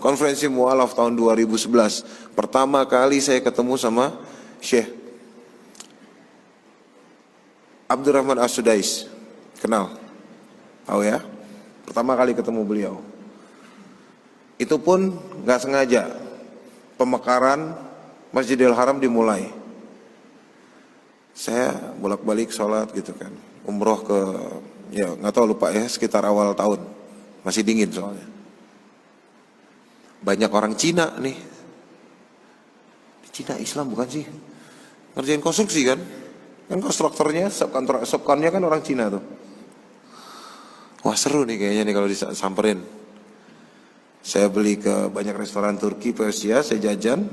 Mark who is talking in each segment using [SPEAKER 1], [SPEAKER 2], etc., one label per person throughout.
[SPEAKER 1] konferensi mualaf tahun 2011. Pertama kali saya ketemu sama Syekh Abdurrahman As-Sudais. Kenal? Tahu ya? Pertama kali ketemu beliau. Itu pun nggak sengaja. Pemekaran Masjidil Haram dimulai. Saya bolak-balik sholat gitu kan. Umroh ke, ya nggak tahu, lupa ya, sekitar awal tahun. Masih dingin soalnya. Banyak orang Cina nih. Cina Islam bukan sih? Ngerjain konstruksi kan? Kan konstruktornya, subkonnya kan orang Cina tuh. Wah seru nih kayaknya nih kalau disamperin. Saya beli ke banyak restoran Turki, Persia, saya jajan,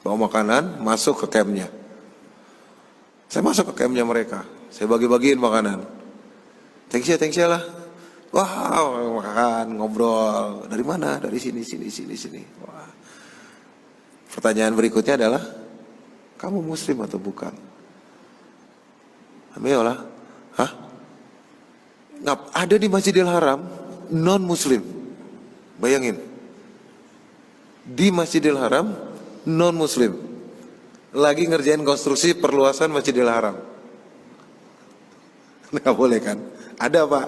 [SPEAKER 1] bawa makanan, masuk ke campnya. Saya masuk ke campnya mereka, saya bagi-bagiin makanan. Thanks ya lah. Wah, makan, ngobrol. Dari mana? Dari sini. Wah. Pertanyaan berikutnya adalah, kamu muslim atau bukan? Ayolah. Hah? Ada di Masjidil Haram non muslim. Bayangin. Di Masjidil Haram non muslim lagi ngerjain konstruksi perluasan Masjidil Haram. Nggak boleh kan? Ada Pak.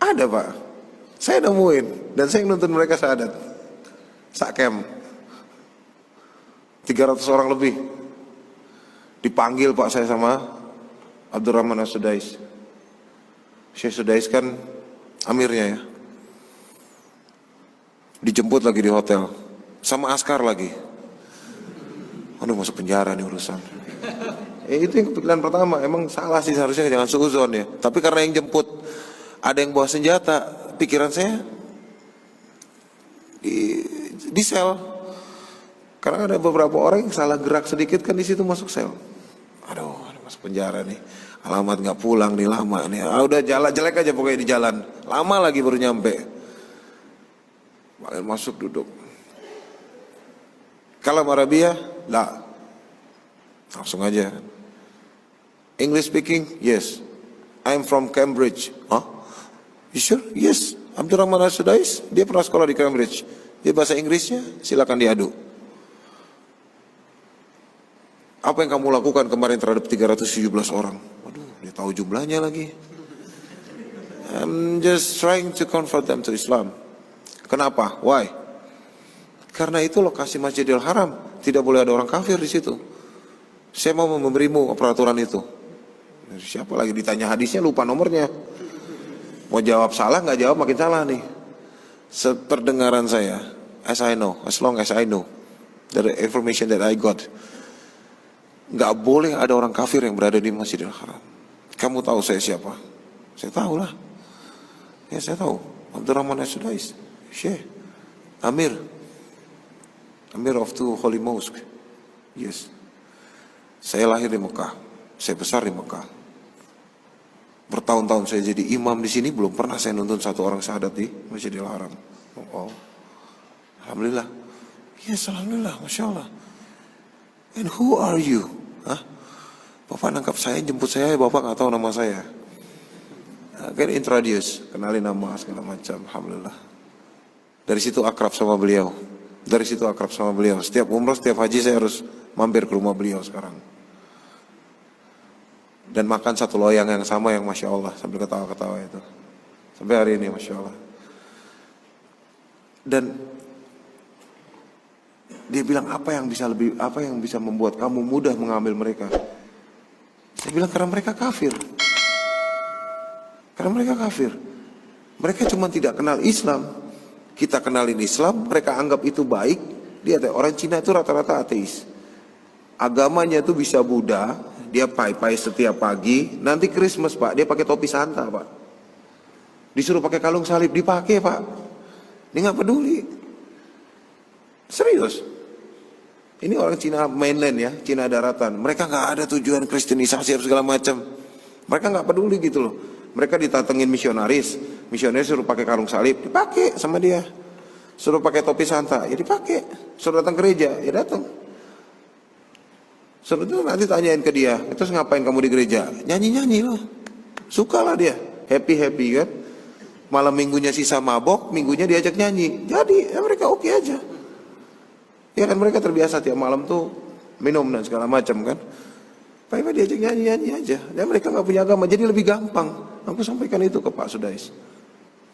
[SPEAKER 1] Ada Pak. Saya nemuin dan saya nuntun mereka syahadat. Sakem 300 orang lebih. Dipanggil Pak saya sama Abdurrahman As-Sudais. Syekh Sudais kan amirnya ya. Dijemput lagi di hotel sama askar lagi. Aduh, masuk penjara nih urusan. Itu yang kepikiran pertama. Emang salah sih, seharusnya jangan suuzon ya. Tapi karena yang jemput ada yang bawa senjata, pikiran saya di sel. Karena ada beberapa orang yang salah gerak sedikit kan di situ masuk sel. Aduh, masuk penjara nih. Alamat nggak pulang nih, lama nih. Udah jalan jelek aja pokoknya di jalan. Lama lagi baru nyampe. Masuk duduk. Kalam Arabia, lah. Langsung aja. English speaking, yes. I'm from Cambridge. Huh? You sure? Yes. Abdurrahman As-Sudais, dia pernah sekolah di Cambridge. Dia bahasa Inggrisnya, silakan diadu. Apa yang kamu lakukan kemarin terhadap 317 orang? Waduh, dia tahu jumlahnya lagi. I'm just trying to convert them to Islam. Kenapa? Why? Karena itu lokasi Masjidil Haram, tidak boleh ada orang kafir di situ. Saya mau memberimu peraturan itu. Siapa lagi ditanya hadisnya, lupa nomornya. Mau jawab salah, nggak jawab makin salah nih. Seperdengaran saya, as long as I know, the information that I got, nggak boleh ada orang kafir yang berada di Masjidil Haram. Kamu tahu saya siapa? Saya tahu lah. Ya saya tahu. Abdurrahman As-Sudais, Syekh, Amir of two Holy Mosque. Yes. Saya lahir di Mekah. Saya besar di Mekah. Bertahun-tahun saya jadi imam di sini, belum pernah saya nuntun satu orang syahadat di Masjidil Haram. Oh. Alhamdulillah. Yes, alhamdulillah, masya Allah. And who are you? Hah? Bapak nangkap saya, jemput saya, Bapak nggak tahu nama saya. Kan introduce, kenalin nama segala macam. Alhamdulillah. Dari situ akrab sama beliau. Setiap umroh, setiap haji saya harus mampir ke rumah beliau sekarang. Dan makan satu loyang yang sama yang masya Allah, sambil ketawa-ketawa itu. Sampai hari ini masya Allah. Dan dia bilang, apa yang bisa membuat kamu mudah mengambil mereka? Saya bilang, karena mereka kafir. Mereka cuma tidak kenal Islam. Kita kenalin Islam, mereka anggap itu baik. Dia orang Cina itu rata-rata ateis. Agamanya itu bisa Buddha, dia pai-pai setiap pagi. Nanti Christmas Pak, dia pakai topi Santa Pak. Disuruh pakai kalung salib, dipakai Pak. Dia nggak peduli. Serius. Ini orang Cina mainland ya, Cina daratan. Mereka nggak ada tujuan kristenisasi segala macam. Mereka nggak peduli gitu loh. Mereka ditatengin misionaris suruh pakai kalung salib, dipakai sama dia. Suruh pakai topi Santa, ya dipakai. Suruh datang gereja, ya datang. Suruh itu nanti tanyain ke dia, terus ngapain kamu di gereja? Nyanyi-nyanyi loh. Sukalah dia. happy kan. Malam minggunya sisa mabok, minggunya diajak nyanyi. Jadi ya mereka oke aja. Ya kan mereka terbiasa tiap malam tuh minum dan segala macam kan. Pak diajak nyanyi aja. Dan mereka nggak punya agama, jadi lebih gampang. Aku sampaikan itu ke Pak Sudais.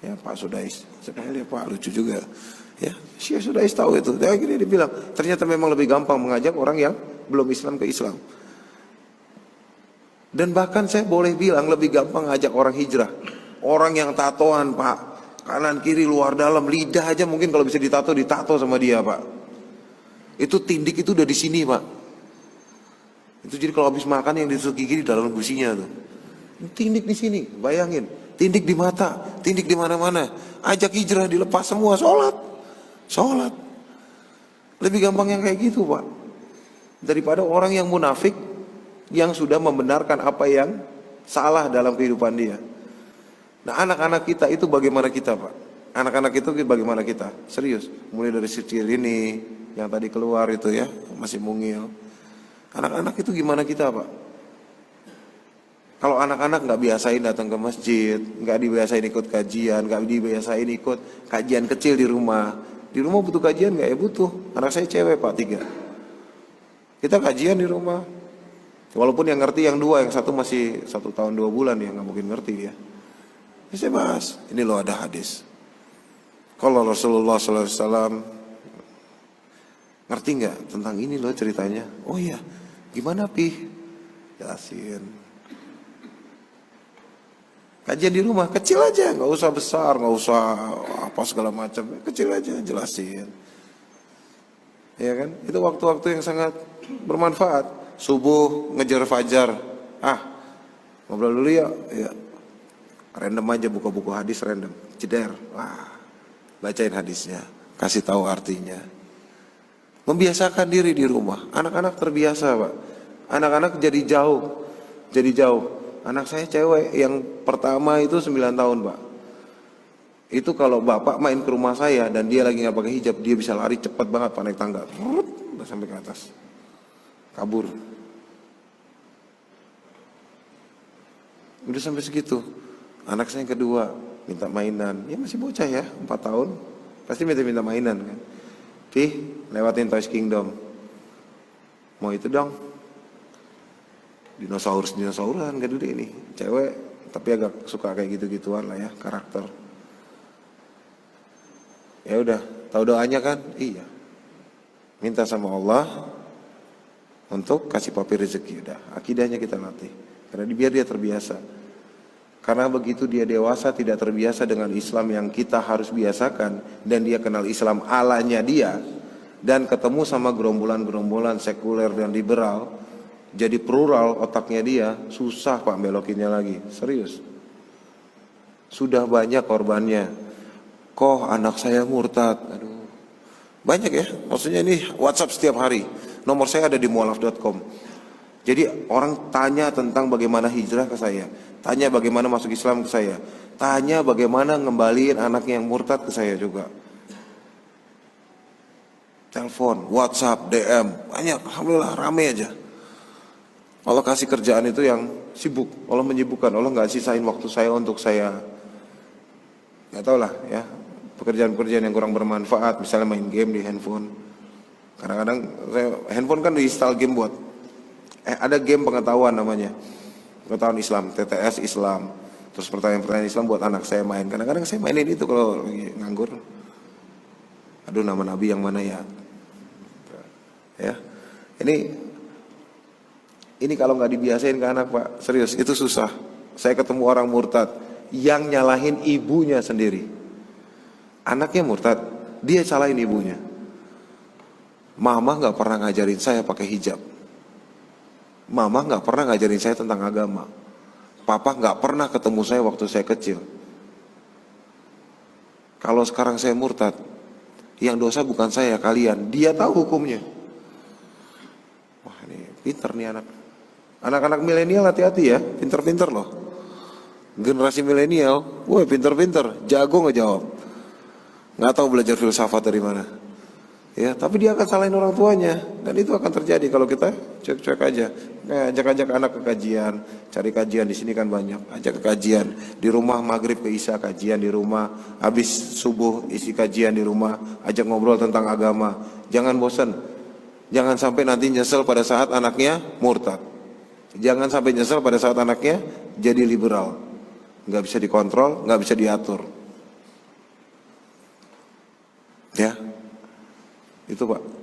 [SPEAKER 1] Ya Pak Sudais, saya panggil dia Pak, lucu juga. Ya, Syekh Sudais tahu itu. Dan akhirnya dia bilang, ternyata memang lebih gampang mengajak orang yang belum Islam ke Islam. Dan bahkan saya boleh bilang lebih gampang ngajak orang hijrah. Orang yang tatoan Pak, kanan kiri luar dalam, lidah aja mungkin kalau bisa ditato sama dia Pak. Itu tindik itu udah di sini Pak. Itu jadi kalau habis makan yang ditusuk gigi di dalam gusinya tuh. Tindik di sini, bayangin. Tindik di mata, tindik di mana-mana. Ajak hijrah dilepas semua, sholat. Lebih gampang yang kayak gitu Pak. Daripada orang yang munafik yang sudah membenarkan apa yang salah dalam kehidupan dia. Nah anak-anak kita itu bagaimana kita Pak? Anak-anak itu bagaimana kita? Serius, mulai dari kecil ini yang tadi keluar itu ya, masih mungil. Anak-anak itu gimana kita Pak? Kalau anak-anak nggak biasain datang ke masjid, nggak dibiasain ikut kajian, nggak dibiasain ikut kajian kecil di rumah. Di rumah butuh kajian nggak? Ya butuh. Anak saya cewek Pak, 3. Kita kajian di rumah. Walaupun yang ngerti yang 2, yang 1 masih 1 tahun 2 bulan ya, nggak mungkin ngerti ya. Saya bahas, ini loh ada hadis. Kalau Rasulullah SAW ngerti nggak tentang ini loh ceritanya? Oh iya, gimana Pi? Jelasin. Kajian di rumah kecil aja, nggak usah besar, nggak usah apa segala macam, kecil aja jelasin. Ya kan? Itu waktu-waktu yang sangat bermanfaat. Subuh ngejar fajar, ngobrol dulu ya. Random aja buka buku hadis random, jeder, bacain hadisnya, kasih tahu artinya. Membiasakan diri di rumah, anak-anak terbiasa Pak. Anak-anak jadi jauh. Anak saya cewek yang pertama itu 9 tahun Pak. Itu kalau bapak main ke rumah saya dan dia lagi nggak pakai hijab, dia bisa lari cepat banget Pak, naik tangga, udah sampai ke atas, kabur. Udah sampai segitu. Anak saya yang kedua minta mainan, ya masih bocah ya, 4 tahun, pasti minta mainan kan. Lewatin Toys Kingdom, mau itu dong, dinosaurusan gede ini, cewek tapi agak suka kayak gitu-gituan lah ya karakter. Ya udah, tahu doanya kan? Iya, minta sama Allah untuk kasih papi rezeki. Udah, akidahnya kita latih, karena biar dia terbiasa. Karena begitu dia dewasa tidak terbiasa dengan Islam yang kita harus biasakan, dan dia kenal Islam alanya dia, dan ketemu sama gerombolan-gerombolan sekuler dan liberal, jadi plural otaknya dia, susah Pak belokinnya lagi. Serius, sudah banyak korbannya. Kok anak saya murtad? Aduh, banyak ya. Maksudnya ini WhatsApp setiap hari. Nomor saya ada di mualaf.com. Jadi orang tanya tentang bagaimana hijrah ke saya, tanya bagaimana masuk Islam ke saya, tanya bagaimana ngembaliin anaknya yang murtad ke saya juga. Telepon, WhatsApp, DM, banyak. Alhamdulillah rame aja. Allah kasih kerjaan itu yang sibuk, Allah menyibukkan. Allah nggak sisain waktu saya untuk saya, nggak tahu lah ya, pekerjaan-pekerjaan yang kurang bermanfaat, misalnya main game di handphone. Kadang-kadang handphone kan diinstal game buat ada game pengetahuan namanya, pengetahuan Islam, TTS Islam. Terus pertanyaan-pertanyaan Islam buat anak saya main. Kadang-kadang saya mainin itu kalau lagi nganggur. Aduh, nama Nabi yang mana ya? Ya, ini kalau nggak dibiasain ke anak Pak, serius itu susah. Saya ketemu orang murtad yang nyalahin ibunya sendiri. Anaknya murtad, dia salahin ibunya. Mama nggak pernah ngajarin saya pakai hijab. Mama nggak pernah ngajarin saya tentang agama. Papa nggak pernah ketemu saya waktu saya kecil. Kalau sekarang saya murtad, yang dosa bukan saya, kalian. Dia tahu hukumnya. Wah, ini pinter nih anak. Anak-anak milenial hati-hati ya, pinter-pinter loh. Generasi milenial, wah pinter-pinter, jago ngejawab. Nggak tahu belajar filsafat dari mana. Ya, tapi dia akan salahin orang tuanya, dan itu akan terjadi kalau kita cuek-cuek aja. Ajak-ajak anak ke kajian, cari kajian di sini kan banyak. Ajak ke kajian di rumah, maghrib ke isya kajian di rumah, habis subuh isi kajian di rumah, ajak ngobrol tentang agama. Jangan bosan, jangan sampai nanti nyesel pada saat anaknya murtad. Jangan sampai nyesel pada saat anaknya jadi liberal, nggak bisa dikontrol, nggak bisa diatur. Ya. Itu Pak.